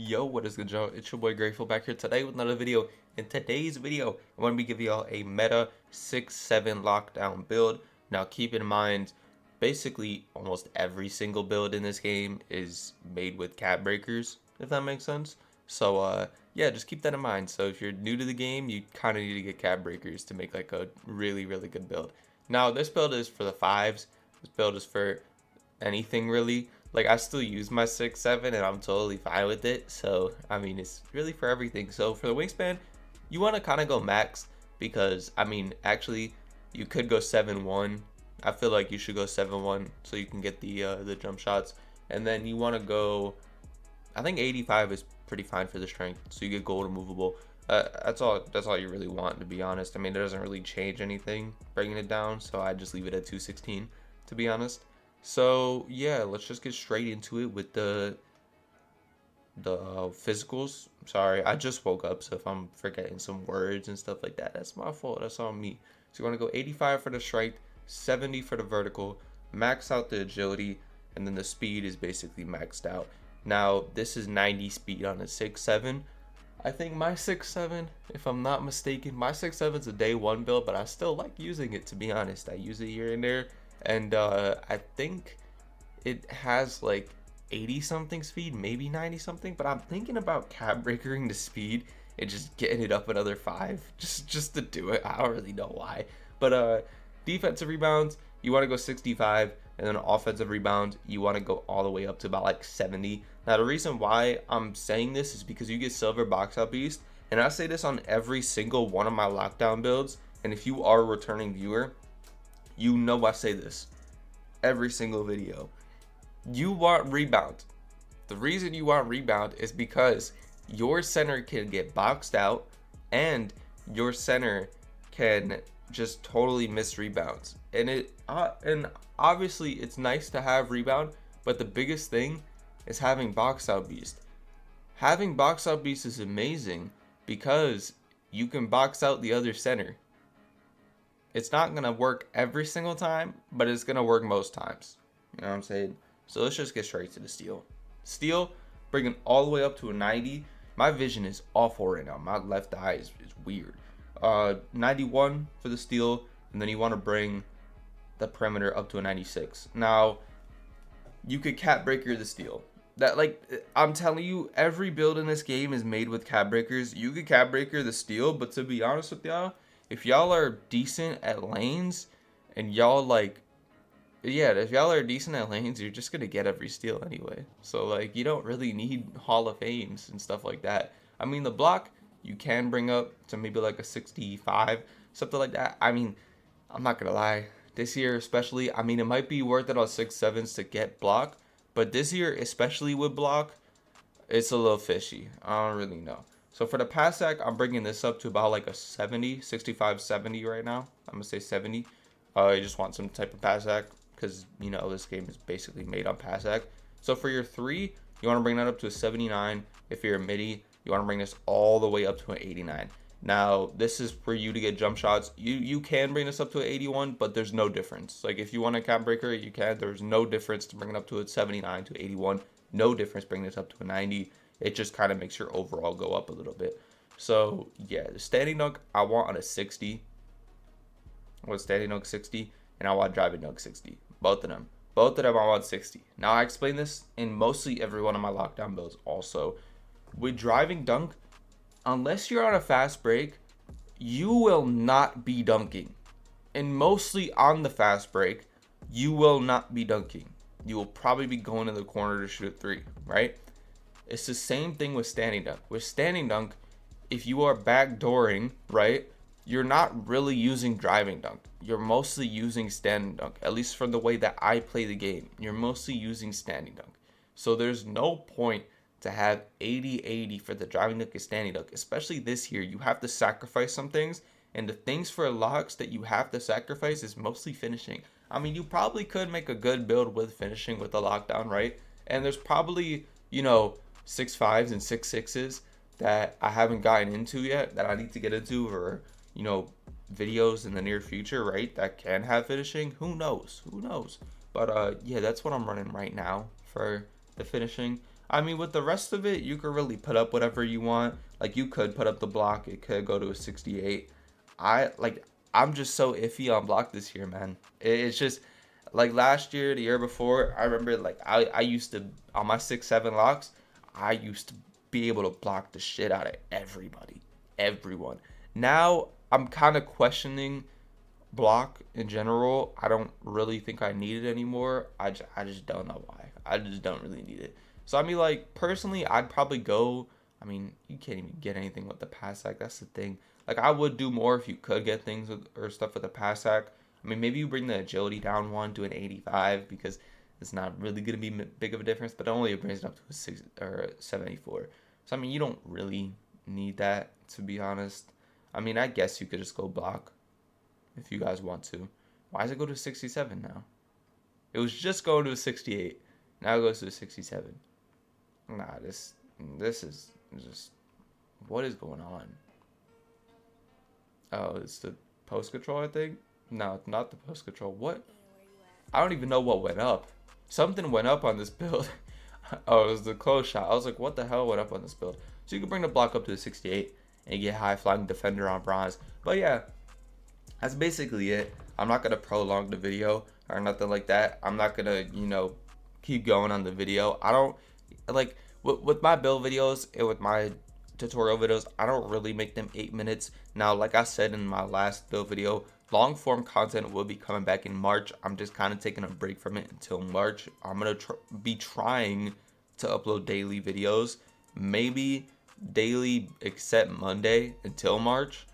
Yo, what is good, Joe? It's your boy Grateful back here today with another video. In today's video, I'm going to be giving y'all a meta 6-7 lockdown build. Now, keep in mind, basically almost every single build in this game is made with cap breakers, if that makes sense. So, yeah, just keep that in mind. So, if you're new to the game, you kind of need to get cap breakers to make like a really, really good build. Now, this build is for the 5s. This build is for anything really. Like, I still use my 6-7 and I'm totally fine with it. So I mean, it's really for everything. So for the wingspan, you want to kind of go max, because I mean, actually you could go 7-1. I feel like you should go 7-1 so you can get the jump shots. And then you want to go, I think 85 is pretty fine for the strength, so you get gold removable. That's all you really want, to be honest. I mean, it doesn't really change anything bringing it down, so I just leave it at 216, to be honest. So yeah, let's just get straight into it with the physicals. Sorry, I just woke up, so if I'm forgetting some words and stuff like that, that's my fault. That's on me. So you want to go 85 for the strike, 70 for the vertical, max out the agility, and then the speed is basically maxed out. Now this is 90 speed on a 6-7. I think my 6-7, if I'm not mistaken, my 6-7 is a day one build, but I still like using it, to be honest. I use it here and there. And I think it has like 80 something speed, maybe 90 something, but I'm thinking about cap breakering the speed and just getting it up another 5 just to do it. I don't really know why. But defensive rebounds, you want to go 65, and then offensive rebounds, you want to go all the way up to about like 70. Now the reason why I'm saying this is because you get silver box out beast, and I say this on every single one of my lockdown builds, and if you are a returning viewer, you know I say this every single video. You want rebound. The reason you want rebound is because your center can get boxed out, and your center can just totally miss rebounds. And obviously it's nice to have rebound, but the biggest thing is having box out beast. Having box out beast is amazing because you can box out the other center. It's not going to work every single time, but it's going to work most times. You know what I'm saying? So let's just get straight to the steal. Steal, bringing all the way up to a 90. My vision is awful right now. My left eye is weird. 91 for the steal, and then you want to bring the perimeter up to a 96. Now, you could cap breaker the steal. That, like, I'm telling you, every build in this game is made with cap breakers. You could cap breaker the steal, but to be honest with y'all, if y'all are decent at lanes and y'all like, yeah, if y'all are decent at lanes, you're just gonna get every steal anyway. So like, you don't really need Hall of Fames and stuff like that. I mean, the block you can bring up to maybe like a 65, something like that. I mean, I'm not gonna lie, this year especially, I mean, it might be worth it on 6-7s to get block, but this year, especially with block, it's a little fishy. I don't really know. So for the pass sack, I'm bringing this up to about like a 70, 65, 70 right now. I'm going to say 70. You just want some type of pass sack because, you know, this game is basically made on pass sack. So for your 3, you want to bring that up to a 79. If you're a midi, you want to bring this all the way up to an 89. Now, this is for you to get jump shots. You can bring this up to an 81, but there's no difference. Like, if you want a cap breaker, you can. There's no difference to bring it up to a 79 to 81. No difference bringing this up to a 90. It just kind of makes your overall go up a little bit. So yeah, the standing dunk I want on a 60. I want standing dunk 60, and I want driving dunk 60. Both of them I want 60. Now I explain this in mostly every one of my lockdown builds also. With driving dunk, unless you're on a fast break, you will not be dunking. And mostly on the fast break, you will not be dunking. You will probably be going to the corner to shoot a 3, right? It's the same thing with standing dunk. With standing dunk, if you are backdooring, right, you're not really using driving dunk. You're mostly using standing dunk, at least from the way that I play the game. You're mostly using standing dunk. So there's no point to have 80-80 for the driving dunk and standing dunk, especially this year. You have to sacrifice some things, and the things for locks that you have to sacrifice is mostly finishing. I mean, you probably could make a good build with finishing with the lockdown, right? And there's probably, you know, 6-5s and 6-6s that I haven't gotten into yet that I need to get into, or, you know, videos in the near future, right, that can have finishing. Who knows? But yeah, that's what I'm running right now for the finishing. I mean, with the rest of it, you could really put up whatever you want. Like, you could put up the block. It could go to a 68. I like. I'm just so iffy on block this year, man. It's just like last year, the year before. I remember like I used to on my 6-7 locks. I used to be able to block the shit out of everybody, everyone. Now I'm kind of questioning block in general. I don't really think I need it anymore. I just don't know why. I just don't really need it. So I mean, like personally, I'd probably go. I mean, you can't even get anything with the pass hack. That's the thing. Like I would do more if you could get things with, or stuff with the pass hack. I mean, maybe you bring the agility down one to an 85 because it's not really gonna be big of a difference. But only it brings it up to a 6 or a 74. So I mean, you don't really need that to be honest. I mean, I guess you could just go block if you guys want to. Why does it go to 67 now? It was just going to a 68. Now it goes to a 67. Nah, this is just what is going on? Oh, it's the post control, I think. No, it's not the post control. What? I don't even know what went up. Something went up on this build. Oh, it was the close shot. I was like, what the hell went up on this build? So you can bring the block up to the 68 and get high flying defender on bronze. But yeah, that's basically it. I'm not gonna prolong the video or nothing like that. I'm not gonna, keep going on the video. I don't like with my build videos and with my tutorial videos, I don't really make them 8 minutes. Now, like I said in my last build video, long form content will be coming back in March. I'm just kind of taking a break from it until March. I'm gonna be trying to upload daily videos, maybe daily except Monday until March.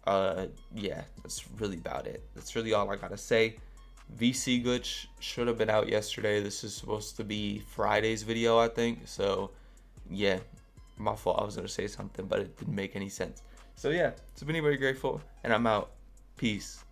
Yeah, that's really about it. That's really all I gotta say. VC glitch should have been out yesterday. This is supposed to be Friday's video, I think. So yeah, my fault. I was gonna say something, but it didn't make any sense. So yeah, it's been very grateful, and I'm out. Peace.